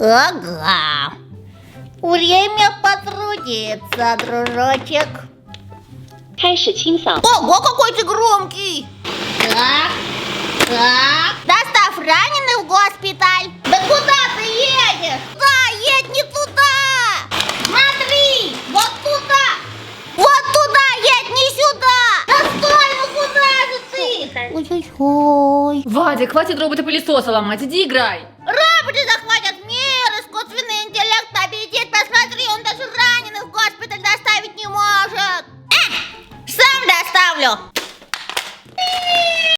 Ага. Время потрудиться, дружочек. 开始清扫。 Ого, какой ты громкий! Так. Доставь раненых в госпиталь. Да куда ты едешь? Да, едь не туда. Смотри, вот туда. Вот туда едь, не сюда. Да стой, ну куда же ты? Ой-ой-ой. Вадик, хватит робота-пылесоса ломать, иди играй.